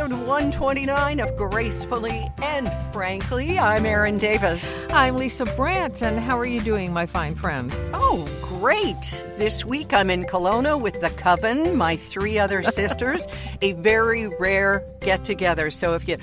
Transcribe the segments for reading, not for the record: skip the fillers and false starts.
episode 129 of Gracefully and Frankly. I'm Erin Davis. I'm Lisa Brandt, and how are you doing, my fine friend? Oh, great. This week I'm in Kelowna with the Coven, my three other sisters, a very rare get-together. So if you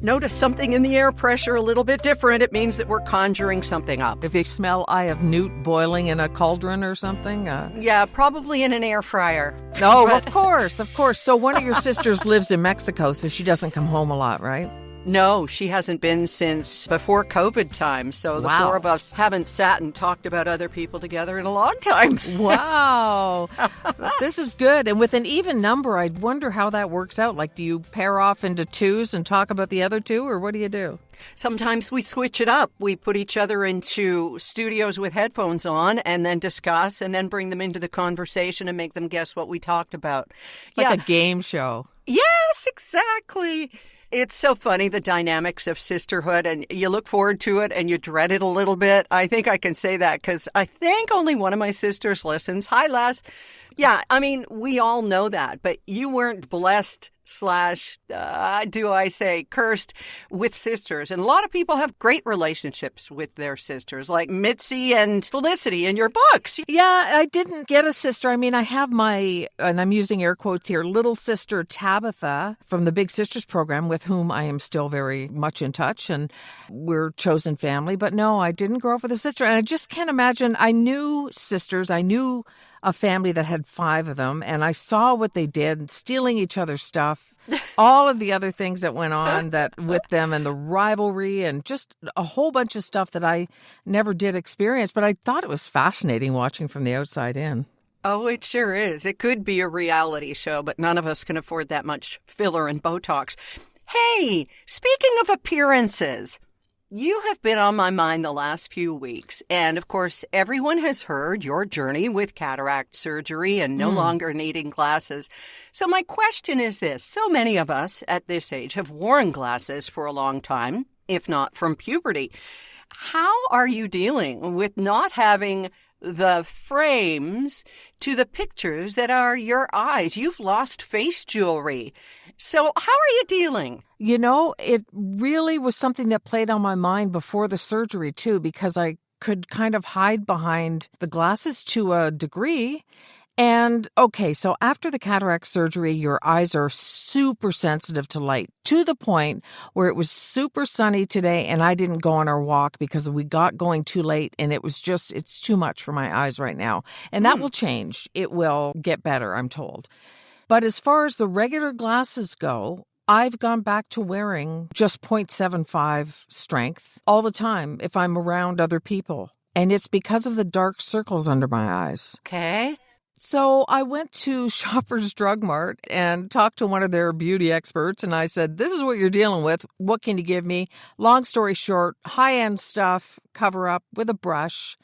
notice something in the air pressure a little bit different, it means that we're conjuring something up. If you smell Eye of Newt boiling in a cauldron or something? Yeah, probably in an air fryer. Oh, of course. So one of your sisters lives in Mexico, so she doesn't come home a lot, right? No, she hasn't been since before COVID time. So the four of us haven't sat and talked about other people together in a long time. Wow. This is good. And with an even number, I wonder how that works out. Like, do you pair off into twos and talk about the other two, or what do you do? Sometimes we switch it up. We put each other into studios with headphones on and then discuss and then bring them into the conversation and make them guess what we talked about. Like a game show. Yes, exactly. It's so funny, the dynamics of sisterhood, and you look forward to it and you dread it a little bit. I think I can say that because I think only one of my sisters listens. Hi, Les. Yeah, I mean, we all know that, but you weren't blessed cursed with sisters. And a lot of people have great relationships with their sisters, like Mitzi and Felicity in your books. Yeah, I didn't get a sister. I mean, I have my, and I'm using air quotes here, little sister Tabitha from the Big Sisters program, with whom I am still very much in touch, and we're chosen family. But no, I didn't grow up with a sister. And I just can't imagine. I knew sisters. I knew a family that had 5 of them, and I saw what they did, stealing each other's stuff, all of the other things that went on that with them, and the rivalry, and just a whole bunch of stuff that I never did experience. But I thought it was fascinating watching from the outside in. Oh, it sure is. It could be a reality show, but none of us can afford that much filler and Botox. Hey, speaking of appearances, you have been on my mind the last few weeks, and of course, everyone has heard your journey with cataract surgery and no longer needing glasses. So my question is this. So many of us at this age have worn glasses for a long time, if not from puberty. How are you dealing with not having the frames to the pictures that are your eyes? You've lost face jewelry. So how are you dealing? You know, it really was something that played on my mind before the surgery, too, because I could kind of hide behind the glasses to a degree. And, okay, so after the cataract surgery, your eyes are super sensitive to light, to the point where it was super sunny today and I didn't go on our walk because we got going too late, and it's too much for my eyes right now. And that will change. It will get better, I'm told. But as far as the regular glasses go, I've gone back to wearing just 0.75 strength all the time if I'm around other people. And it's because of the dark circles under my eyes. Okay. So I went to Shoppers Drug Mart and talked to one of their beauty experts, and I said, this is what you're dealing with. What can you give me? Long story short, high-end stuff, cover up with a brush.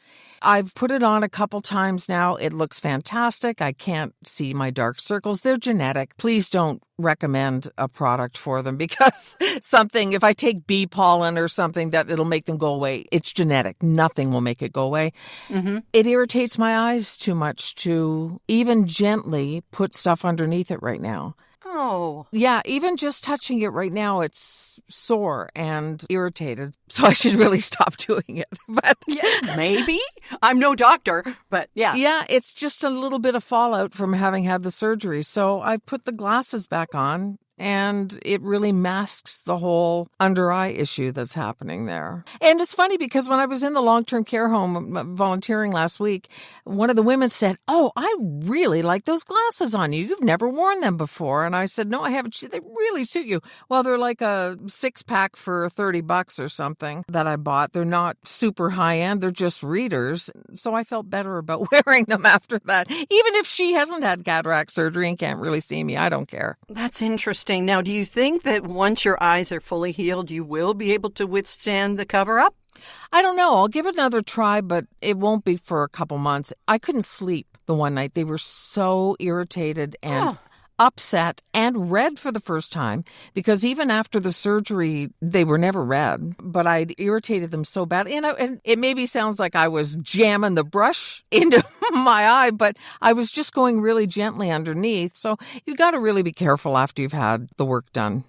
I've put it on a couple times now. It looks fantastic. I can't see my dark circles. They're genetic. Please don't recommend a product for them because if I take bee pollen or something, that it'll make them go away. It's genetic. Nothing will make it go away. Mm-hmm. It irritates my eyes too much to even gently put stuff underneath it right now. Oh. Yeah, even just touching it right now, it's sore and irritated. So I should really stop doing it. But yeah, maybe. I'm no doctor, but yeah. Yeah, it's just a little bit of fallout from having had the surgery. So I put the glasses back on, and it really masks the whole under eye issue that's happening there. And it's funny because when I was in the long-term care home volunteering last week, one of the women said, "Oh, I really like those glasses on you. You've never worn them before." And I said, "No, I haven't. They really suit you." Well, they're like a 6-pack for $30 or something that I bought. They're not super high-end. They're just readers. So I felt better about wearing them after that. Even if she hasn't had cataract surgery and can't really see me, I don't care. That's interesting. Now, do you think that once your eyes are fully healed, you will be able to withstand the cover-up? I don't know. I'll give it another try, but it won't be for a couple months. I couldn't sleep the one night. They were so irritated, and upset and red for the first time because even after the surgery, they were never red, but I'd irritated them so bad. And it maybe sounds like I was jamming the brush into my eye, but I was just going really gently underneath. So you got to really be careful after you've had the work done.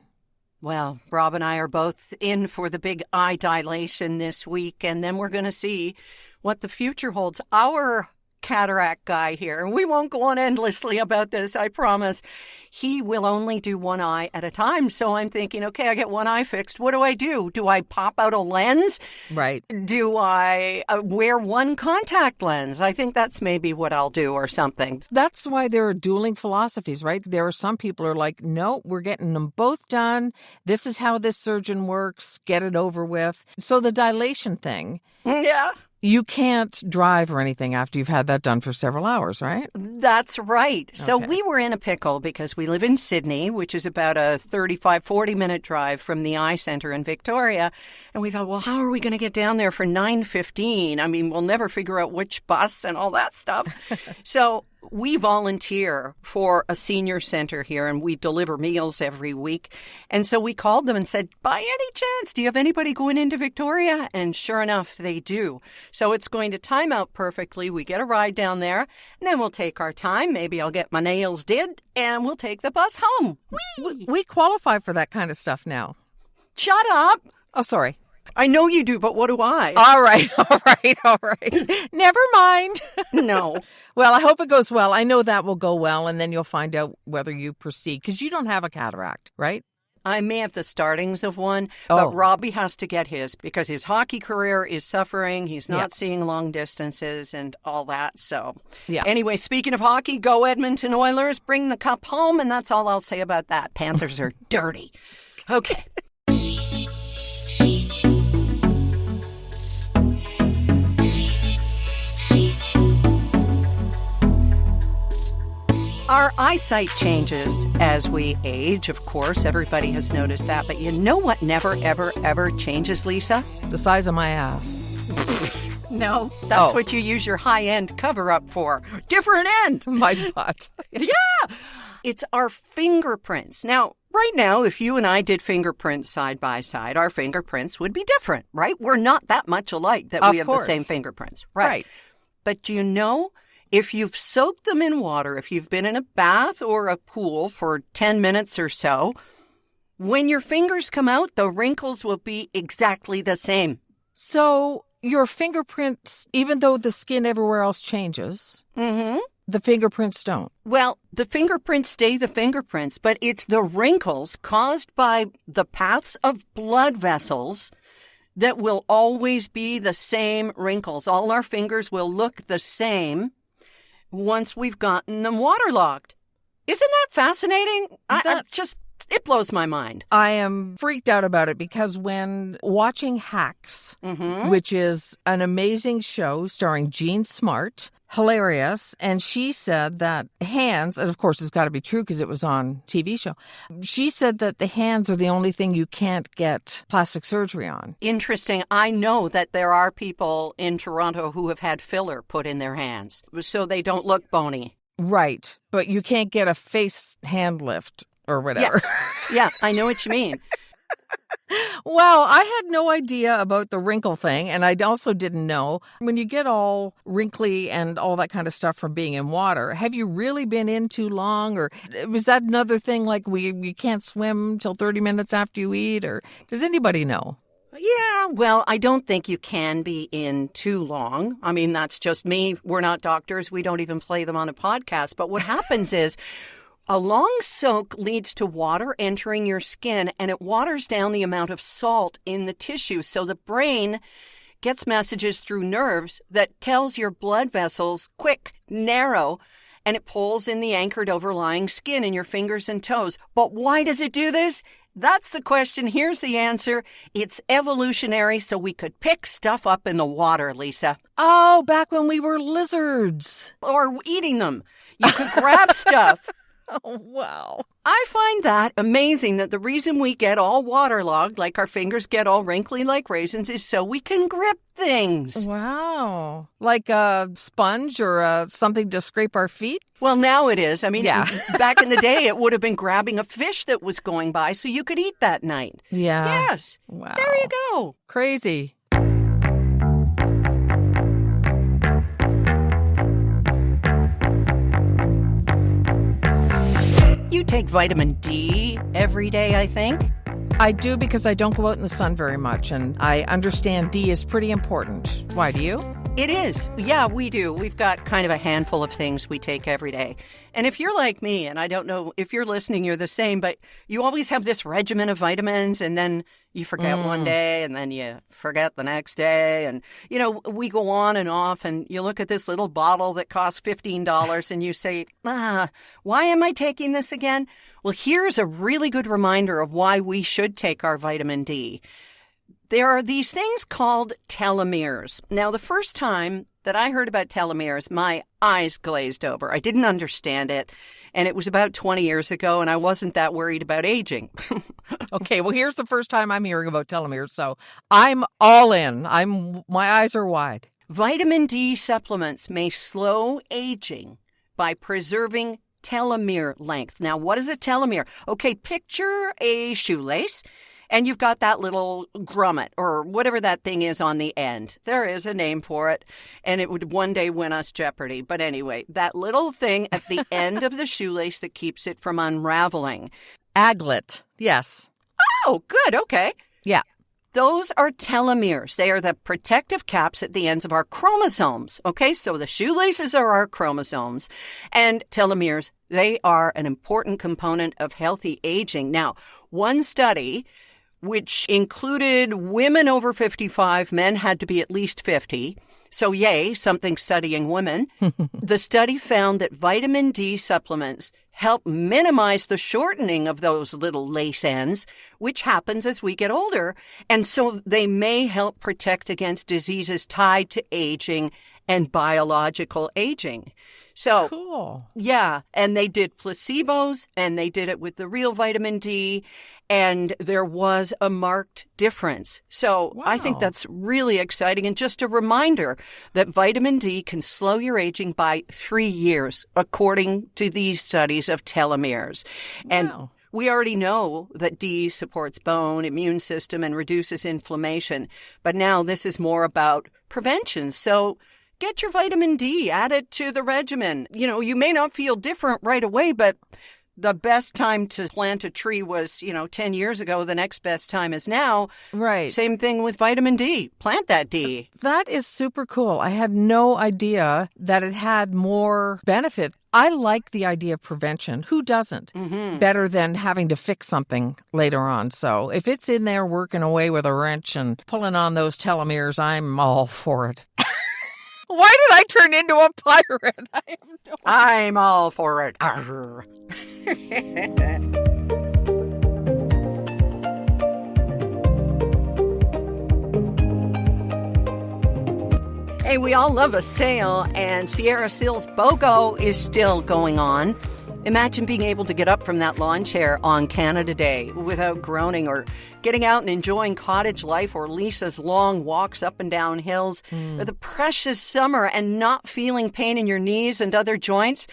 Well, Rob and I are both in for the big eye dilation this week, and then we're going to see what the future holds. Our cataract guy here, and we won't go on endlessly about this, I promise. He will only do one eye at a time. So I'm thinking, okay, I get one eye fixed. What do? Do I pop out a lens? Right. Do I wear one contact lens? I think that's maybe what I'll do or something. That's why there are dueling philosophies, right? There are some people who are like, no, we're getting them both done. This is how this surgeon works. Get it over with. So the dilation thing. Yeah. You can't drive or anything after you've had that done for several hours, right? That's right. So Okay. we were in a pickle because we live in Sydney, which is about a 40-minute drive from the eye center in Victoria. And we thought, well, how are we going to get down there for 9:15? I mean, we'll never figure out which bus and all that stuff. So we volunteer for a senior center here, and we deliver meals every week. And so we called them and said, by any chance, do you have anybody going into Victoria? And sure enough, they do. So it's going to time out perfectly. We get a ride down there, and then we'll take our time. Maybe I'll get my nails did, and we'll take the bus home. Whee! We qualify for that kind of stuff now. Shut up! Oh, sorry. I know you do, but what do I? All right. Never mind. No. Well, I hope it goes well. I know that will go well, and then you'll find out whether you proceed, because you don't have a cataract, right? I may have the startings of one, Oh. but Robbie has to get his because his hockey career is suffering. He's not Yeah. seeing long distances and all that. So, Yeah. Anyway, speaking of hockey, go Edmonton Oilers. Bring the cup home, and that's all I'll say about that. Panthers are dirty. Okay. Our eyesight changes as we age, of course. Everybody has noticed that. But you know what never, ever, ever changes, Lisa? The size of my ass. No, that's Oh. what you use your high-end cover-up for. Different end. My butt. Yeah. It's our fingerprints. Now, right now, if you and I did fingerprints side by side, our fingerprints would be different, right? We're not that much alike that Of we have course. the same fingerprints. Right. But do you know, if you've soaked them in water, if you've been in a bath or a pool for 10 minutes or so, when your fingers come out, the wrinkles will be exactly the same. So your fingerprints, even though the skin everywhere else changes, Mm-hmm. the fingerprints don't. Well, the fingerprints stay the fingerprints, but it's the wrinkles caused by the paths of blood vessels that will always be the same wrinkles. All our fingers will look the same once we've gotten them waterlogged. Isn't that fascinating? It blows my mind. I am freaked out about it because when watching Hacks, which is an amazing show starring Jean Smart, hilarious, and she said that hands, and of course it's got to be true because it was on TV show, she said that the hands are the only thing you can't get plastic surgery on. Interesting. I know that there are people in Toronto who have had filler put in their hands so they don't look bony. Right, but you can't get a face hand lift or whatever. Yes. Yeah, I know what you mean. Well, I had no idea about the wrinkle thing, and I also didn't know when you get all wrinkly and all that kind of stuff from being in water. Have you really been in too long, or was that another thing like you can't swim till 30 minutes after you eat, or does anybody know? Yeah, well, I don't think you can be in too long. I mean, that's just me. We're not doctors. We don't even play them on a podcast. But what happens is a long soak leads to water entering your skin, and it waters down the amount of salt in the tissue. So the brain gets messages through nerves that tells your blood vessels, quick, narrow, and it pulls in the anchored overlying skin in your fingers and toes. But why does it do this? That's the question. Here's the answer. It's evolutionary so we could pick stuff up in the water, Lisa. Oh, back when we were lizards. Or eating them. You could grab stuff Oh, wow. I find that amazing that the reason we get all waterlogged, like our fingers get all wrinkly like raisins, is so we can grip things. Wow. Like a sponge or something to scrape our feet? Well, now it is. I mean, Yeah. back in the day, it would have been grabbing a fish that was going by so you could eat that night. Yeah. Yes. Wow. There you go. Crazy. You take vitamin D every day, I think. I do because I don't go out in the sun very much, and I understand D is pretty important. Why do you? It is. Yeah, we do. We've got kind of a handful of things we take every day. And if you're like me, and I don't know if you're listening, you're the same, but you always have this regimen of vitamins, and then you forget one day, and then you forget the next day. And, you know, we go on and off, and you look at this little bottle that costs $15, and you say, why am I taking this again? Well, here's a really good reminder of why we should take our vitamin D. There are these things called telomeres. Now, the first time that I heard about telomeres, my eyes glazed over. I didn't understand it, and it was about 20 years ago, and I wasn't that worried about aging. Okay, well, here's the first time I'm hearing about telomeres, so I'm all in. My eyes are wide. Vitamin D supplements may slow aging by preserving telomere length. Now, what is a telomere? Okay, picture a shoelace. And you've got that little grommet or whatever that thing is on the end. There is a name for it, and it would one day win us Jeopardy. But anyway, that little thing at the end of the shoelace that keeps it from unraveling. Aglet, yes. Oh, good. Okay. Yeah. Those are telomeres. They are the protective caps at the ends of our chromosomes. Okay, so the shoelaces are our chromosomes. And telomeres, they are an important component of healthy aging. Now, one study, which included women over 55, men had to be at least 50. So yay, something studying women. The study found that vitamin D supplements help minimize the shortening of those little lace ends, which happens as we get older. And so they may help protect against diseases tied to aging and biological aging. So, cool. Yeah, and they did placebos, and they did it with the real vitamin D, and there was a marked difference. So I think that's really exciting, and just a reminder that vitamin D can slow your aging by 3 years, according to these studies of telomeres. And we already know that D supports bone, immune system, and reduces inflammation, but now this is more about prevention. So get your vitamin D, add it to the regimen. You know, you may not feel different right away, but the best time to plant a tree was, 10 years ago. The next best time is now. Right. Same thing with vitamin D. Plant that D. That is super cool. I had no idea that it had more benefit. I like the idea of prevention. Who doesn't? Mm-hmm. Better than having to fix something later on. So if it's in there working away with a wrench and pulling on those telomeres, I'm all for it. Why did I turn into a pirate? I'm all for it. Arr. Hey, we all love a sail, and Sierra Sil's BOGO is still going on. Imagine being able to get up from that lawn chair on Canada Day without groaning, or getting out and enjoying cottage life, or Lisa's long walks up and down hills, or the precious summer and not feeling pain in your knees and other joints.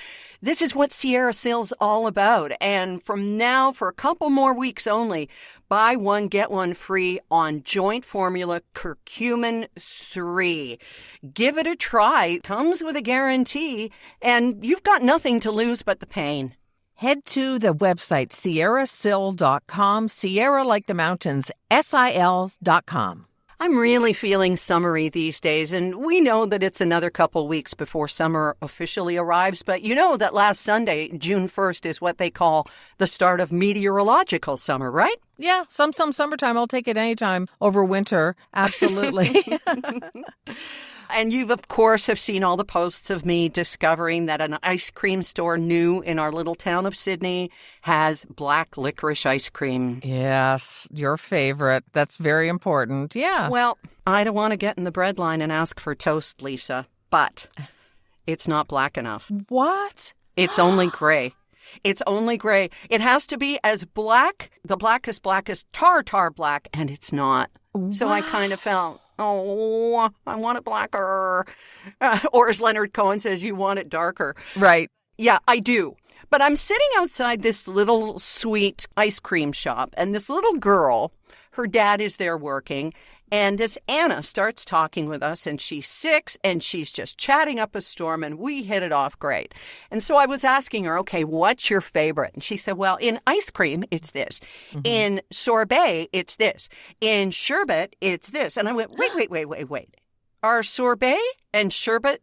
This is what Sierra Sil's all about. And from now, for a couple more weeks only, buy one, get one free on Joint Formula Curcumin 3. Give it a try. Comes with a guarantee, and you've got nothing to lose but the pain. Head to the website sierrasil.com, Sierra like the mountains, SIL.com. I'm really feeling summery these days, and we know that it's another couple weeks before summer officially arrives, but you know that last Sunday, June 1st, is what they call the start of meteorological summer, right? Yeah, some summertime. I'll take it anytime over winter. Absolutely. And you've, of course, have seen all the posts of me discovering that an ice cream store new in our little town of Sydney has black licorice ice cream. Yes, your favorite. That's very important. Yeah. Well, I don't want to get in the bread line and ask for toast, Lisa, but it's not black enough. What? It's only gray. It's only gray. It has to be as black, the blackest tar black, and it's not. So I kind of felt, oh, I want it blacker. Or as Leonard Cohen says, you want it darker. Right. Yeah, I do. But I'm sitting outside this little sweet ice cream shop, and this little girl, her dad is there working, and this Anna starts talking with us, and she's 6, and she's just chatting up a storm, and we hit it off great. And so I was asking her, okay, what's your favorite? And she said, well, in ice cream, it's this. Mm-hmm. In sorbet, it's this. In sherbet, it's this. And I went, wait. Are sorbet and sherbet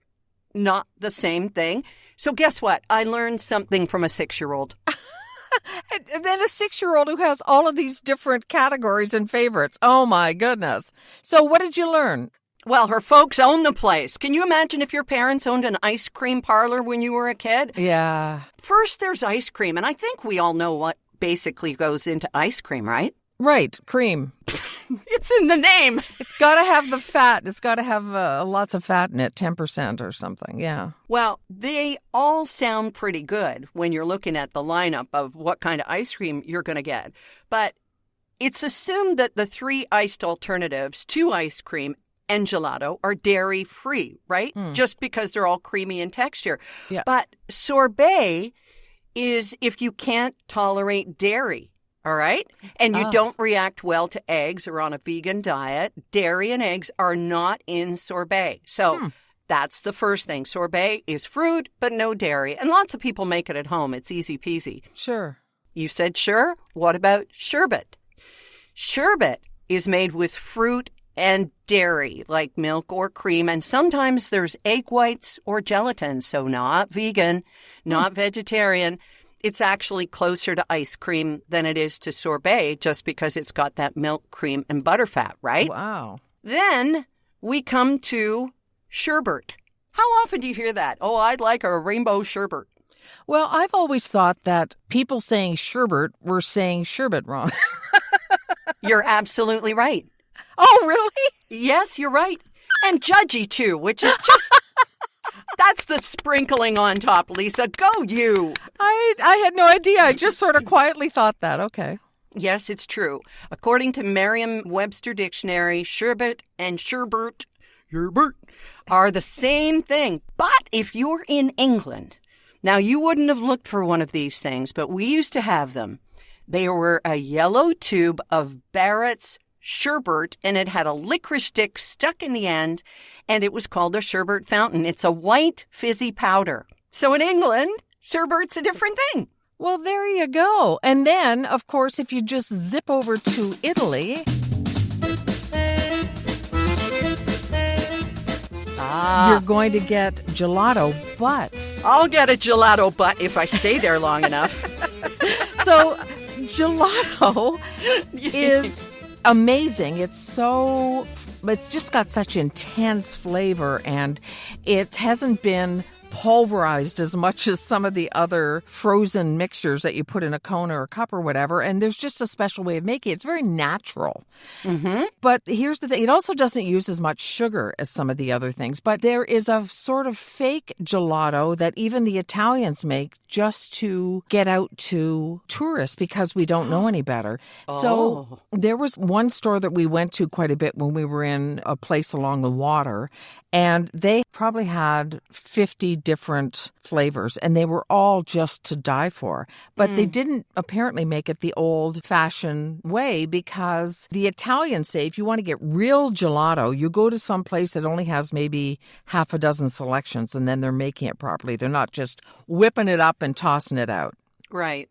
not the same thing? So guess what? I learned something from a 6-year-old. And then a 6-year-old who has all of these different categories and favorites. Oh, my goodness. So what did you learn? Well, her folks own the place. Can you imagine if your parents owned an ice cream parlor when you were a kid? Yeah. First, there's ice cream, and I think we all know what basically goes into ice cream, right? Right, cream. It's in the name. It's got to have the fat. It's got to have lots of fat in it, 10% or something, yeah. Well, they all sound pretty good when you're looking at the lineup of what kind of ice cream you're going to get. But it's assumed that the 3 iced alternatives to ice cream and gelato are dairy-free, right? Just because they're all creamy in texture. Yeah. But sorbet is if you can't tolerate dairy. All right? And you don't react well to eggs or on a vegan diet. Dairy and eggs are not in sorbet. So that's the first thing. Sorbet is fruit, but no dairy. And lots of people make it at home. It's easy peasy. Sure. You said sure? What about sherbet? Sherbet is made with fruit and dairy, like milk or cream. And sometimes there's egg whites or gelatin. So not vegan, not vegetarian. It's actually closer to ice cream than it is to sorbet just because it's got that milk, cream, and butter fat, right? Wow. Then we come to sherbet. How often do you hear that? Oh, I'd like a rainbow sherbet. Well, I've always thought that people saying sherbet were saying sherbet wrong. You're absolutely right. Oh, really? Yes, you're right. And judgy, too, which is just... That's the sprinkling on top, Lisa. Go you. I had no idea. I just sort of quietly thought that. Okay. Yes, it's true. According to Merriam-Webster Dictionary, sherbet and sherbet are the same thing. But if you're in England, now you wouldn't have looked for one of these things, but we used to have them. They were a yellow tube of Barrett's sherbet, and it had a licorice stick stuck in the end, and it was called a sherbet fountain. It's a white fizzy powder. So in England, sherbet's a different thing. Well, there you go. And then, of course, if you just zip over to Italy, you're going to get gelato, but... I'll get a gelato butt if I stay there long enough. So gelato is... amazing. It's just got such intense flavor, and it hasn't been pulverized as much as some of the other frozen mixtures that you put in a cone or a cup or whatever. And there's just a special way of making it. It's very natural. Mm-hmm. But here's the thing. It also doesn't use as much sugar as some of the other things. But there is a sort of fake gelato that even the Italians make just to get out to tourists because we don't know any better. Oh. So there was one store that we went to quite a bit when we were in a place along the water, and they probably had 50 different flavors, and they were all just to die for. But they didn't apparently make it the old-fashioned way, because the Italians say if you want to get real gelato, you go to some place that only has maybe half a dozen selections, and then they're making it properly. They're not just whipping it up and tossing it out. Right.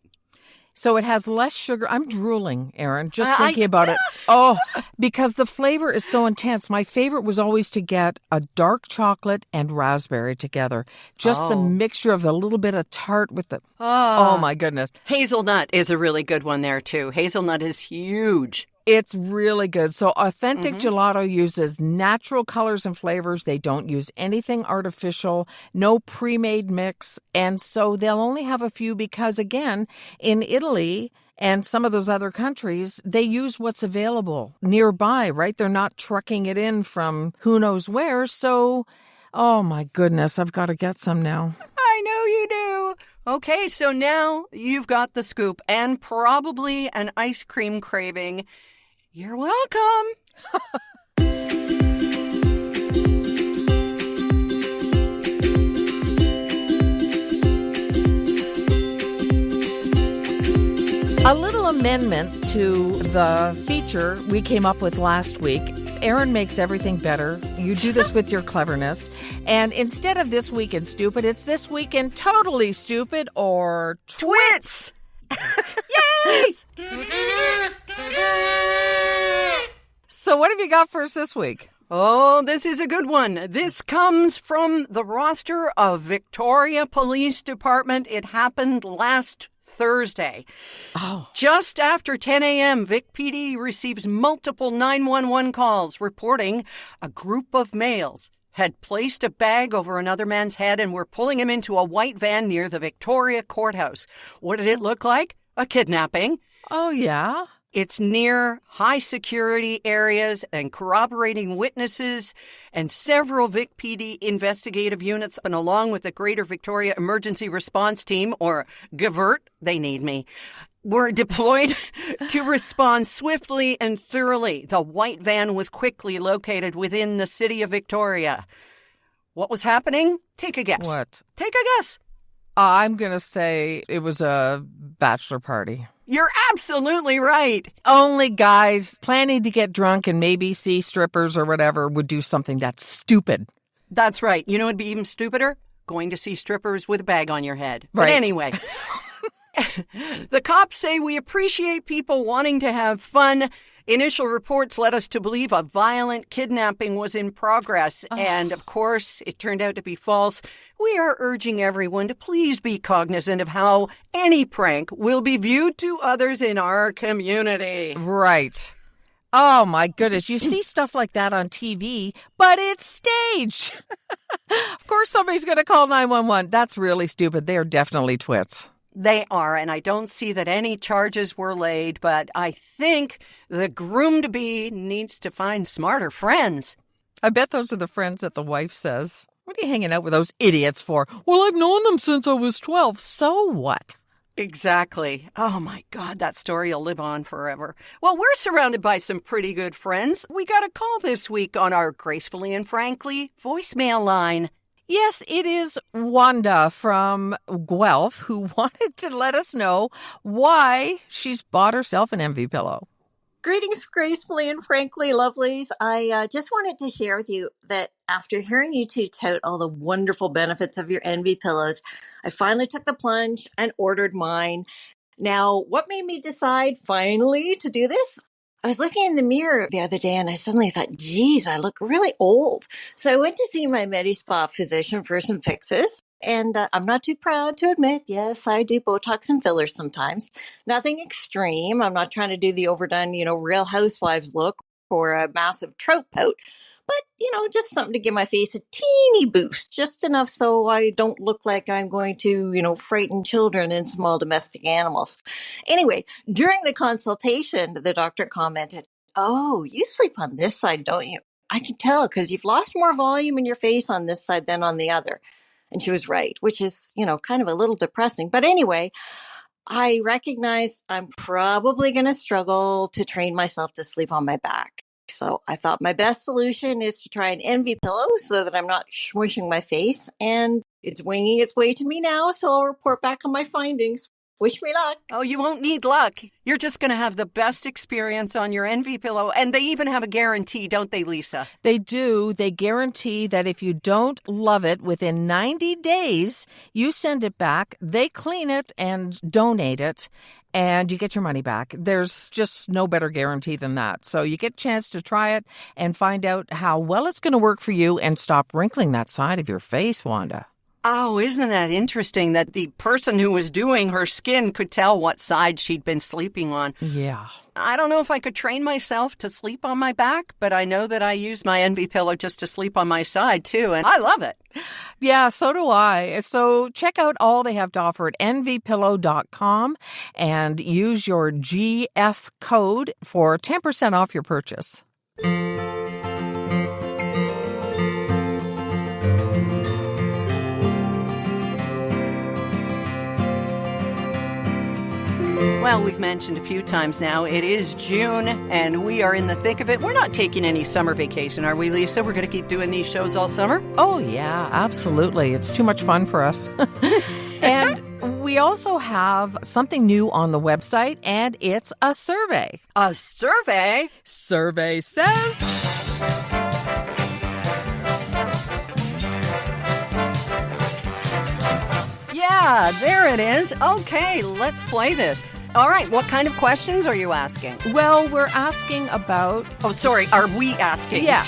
So it has less sugar. I'm drooling, Erin, just thinking about it. Oh, because the flavor is so intense. My favorite was always to get a dark chocolate and raspberry together. Just the mixture of the little bit of tart with the... Oh, my goodness. Hazelnut is a really good one there, too. Hazelnut is huge. It's really good. So authentic gelato uses natural colors and flavors. They don't use anything artificial, no pre-made mix. And so they'll only have a few because, again, in Italy and some of those other countries, they use what's available nearby, right? They're not trucking it in from who knows where. So, oh my goodness, I've got to get some now. I know you do. Okay, so now you've got the scoop and probably an ice cream craving. You're welcome. A little amendment to the feature we came up with last week. Erin makes everything better. You do this with your cleverness. And instead of This Week in Stupid, it's This Week in Totally Stupid or Twits! Yes! So what have you got for us this week? Oh, this is a good one. This comes from the roster of Victoria Police Department. It happened last Thursday. Oh. Just after 10 a.m., Vic PD receives multiple 911 calls reporting a group of males had placed a bag over another man's head and were pulling him into a white van near the Victoria courthouse. What did it look like? A kidnapping. Oh, yeah? It's near high-security areas and corroborating witnesses and several Vic PD investigative units, and along with the Greater Victoria Emergency Response Team, or GVERT, they need me, were deployed to respond swiftly and thoroughly. The white van was quickly located within the city of Victoria. What was happening? Take a guess. What? Take a guess. I'm going to say it was a bachelor party. You're absolutely right. Only guys planning to get drunk and maybe see strippers or whatever would do something that's stupid. That's right. You know what'd be even stupider? Going to see strippers with a bag on your head. Right. But anyway, the cops say we appreciate people wanting to have fun. Initial reports led us to believe a violent kidnapping was in progress. Oh. And, of course, it turned out to be false. We are urging everyone to please be cognizant of how any prank will be viewed to others in our community. Right. Oh, my goodness. You see stuff like that on TV, but it's staged. Of course, somebody's going to call 911. That's really stupid. They are definitely twits. They are, and I don't see that any charges were laid, but I think the groom-to-be needs to find smarter friends. I bet those are the friends that the wife says, "What are you hanging out with those idiots for?" "Well, I've known them since I was 12. So what? Exactly. Oh, my God, that story will live on forever. Well, we're surrounded by some pretty good friends. We got a call this week on our Gracefully and Frankly voicemail line. Yes, it is Wanda from Guelph who wanted to let us know why she's bought herself an envy pillow. Greetings, Gracefully and Frankly lovelies. I just wanted to share with you that after hearing you two tout all the wonderful benefits of your envy pillows, I finally took the plunge and ordered mine. Now, what made me decide finally to do this? I was looking in the mirror the other day and I suddenly thought, geez, I look really old. So I went to see my Medi-Spa physician for some fixes. And I'm not too proud to admit, yes, I do Botox and fillers sometimes. Nothing extreme. I'm not trying to do the overdone, Real Housewives look or a massive trout pout. But, just something to give my face a teeny boost, just enough so I don't look like I'm going to, frighten children and small domestic animals. Anyway, during the consultation, the doctor commented, "Oh, you sleep on this side, don't you? I can tell because you've lost more volume in your face on this side than on the other." And she was right, which is, kind of a little depressing. But anyway, I recognized I'm probably going to struggle to train myself to sleep on my back. So I thought my best solution is to try an envy pillow so that I'm not smushing my face. And it's winging its way to me now, so I'll report back on my findings. Wish me luck. Oh, you won't need luck. You're just going to have the best experience on your envy pillow. And they even have a guarantee, don't they, Lisa? They do. They guarantee that if you don't love it within 90 days, you send it back, they clean it and donate it, and you get your money back. There's just no better guarantee than that. So you get a chance to try it and find out how well it's going to work for you and stop wrinkling that side of your face, Wanda. Oh, isn't that interesting that the person who was doing her skin could tell what side she'd been sleeping on? Yeah. I don't know if I could train myself to sleep on my back, but I know that I use my envy pillow just to sleep on my side, too, and I love it. Yeah, so do I. So check out all they have to offer at envypillow.com and use your GF code for 10% off your purchase. Well, we've mentioned a few times now, it is June, and we are in the thick of it. We're not taking any summer vacation, are we, Lisa? We're going to keep doing these shows all summer? Oh, yeah, absolutely. It's too much fun for us. And we also have something new on the website, and it's a survey. A survey? Survey says... Yeah, there it is. Okay, let's play this. All right, what kind of questions are you asking? Well, we're asking about... Oh, sorry, are we asking? Yeah.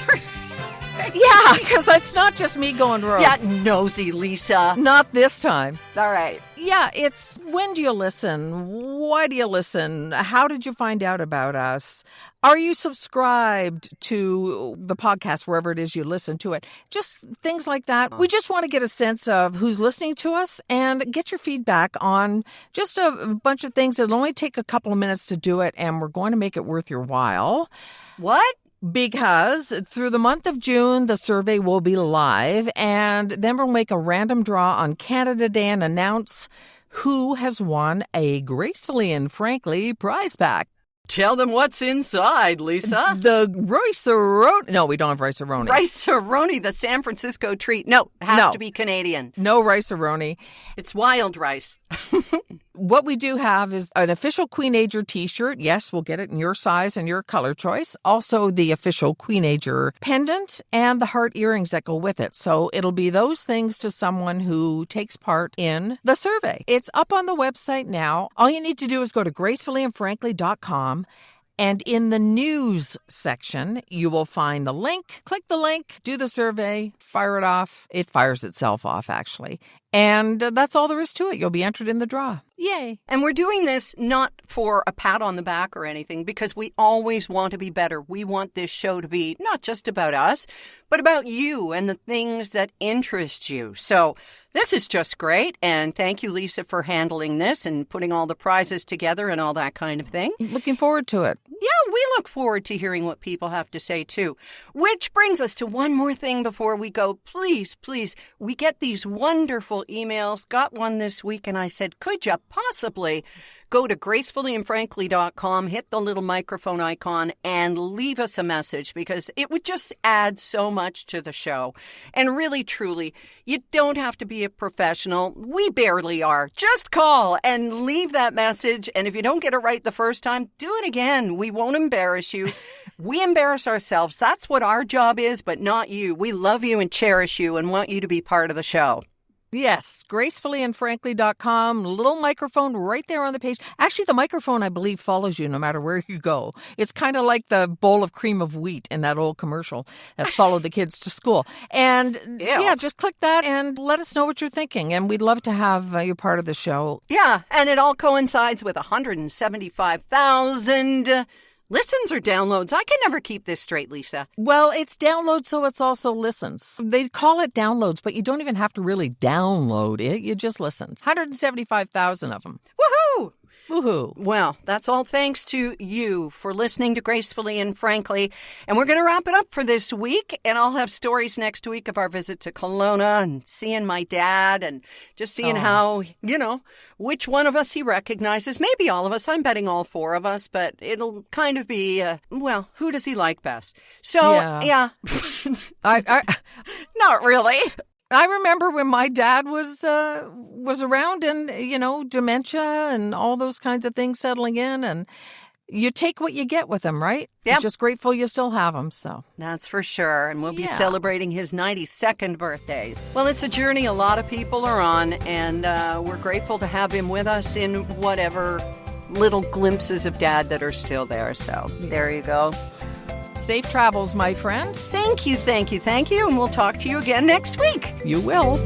Yeah, because it's not just me going rogue. Yeah, nosy Lisa. Not this time. All right. Yeah, it's when do you listen? Why do you listen? How did you find out about us? Are you subscribed to the podcast wherever it is you listen to it? Just things like that. We just want to get a sense of who's listening to us and get your feedback on just a bunch of things. It'll only take a couple of minutes to do it, and we're going to make it worth your while. What? Because through the month of June, the survey will be live, and then we'll make a random draw on Canada Day and announce who has won a Gracefully and Frankly prize pack. Tell them what's inside, Lisa. The Rice-A-Roni. No, we don't have Rice-A-Roni. Rice-A-Roni, the San Francisco treat. No, has to be Canadian. No Rice-A-Roni. It's wild rice. What we do have is an official Queenager t-shirt. Yes, we'll get it in your size and your color choice. Also, the official Queenager pendant and the heart earrings that go with it. So it'll be those things to someone who takes part in the survey. It's up on the website now. All you need to do is go to gracefullyandfrankly.com. And in the news section, you will find the link. Click the link, do the survey, fire it off. It fires itself off, actually. And that's all there is to it. You'll be entered in the draw. Yay. And we're doing this not for a pat on the back or anything, because we always want to be better. We want this show to be not just about us, but about you and the things that interest you. So this is just great. And thank you, Lisa, for handling this and putting all the prizes together and all that kind of thing. Looking forward to it. Yeah, we look forward to hearing what people have to say, too. Which brings us to one more thing before we go. Please, we get these wonderful emails. Got one this week, and I said, could you possibly go to gracefullyandfrankly.com, hit the little microphone icon, and leave us a message, because it would just add so much to the show. And really, truly, you don't have to be a professional. We barely are. Just call and leave that message. And if you don't get it right the first time, do it again. We won't embarrass you. We embarrass ourselves. That's what our job is, but not you. We love you and cherish you and want you to be part of the show. Yes, gracefullyandfrankly.com, little microphone right there on the page. Actually, the microphone, I believe, follows you no matter where you go. It's kind of like the bowl of cream of wheat in that old commercial that followed the kids to school. And yeah, just click that and let us know what you're thinking. And we'd love to have you part of the show. Yeah, and it all coincides with 175,000 listens or downloads? I can never keep this straight, Lisa. Well, it's downloads, so it's also listens. They call it downloads, but you don't even have to really download it. You just listen. 175,000 of them. Woohoo! Woohoo. Well, that's all thanks to you for listening to Gracefully and Frankly. And we're going to wrap it up for this week. And I'll have stories next week of our visit to Kelowna and seeing my dad and just seeing how, which one of us he recognizes. Maybe all of us. I'm betting all four of us. But it'll kind of be, who does he like best? So, yeah. I Not really. I remember when my dad was around and, dementia and all those kinds of things settling in, and you take what you get with him, right? Yep. I'm just grateful you still have him, so. That's for sure, and we'll be celebrating his 92nd birthday. Well, it's a journey a lot of people are on, and we're grateful to have him with us in whatever little glimpses of Dad that are still there, so there you go. Safe travels, my friend. Thank you, and we'll talk to you again next week. You will.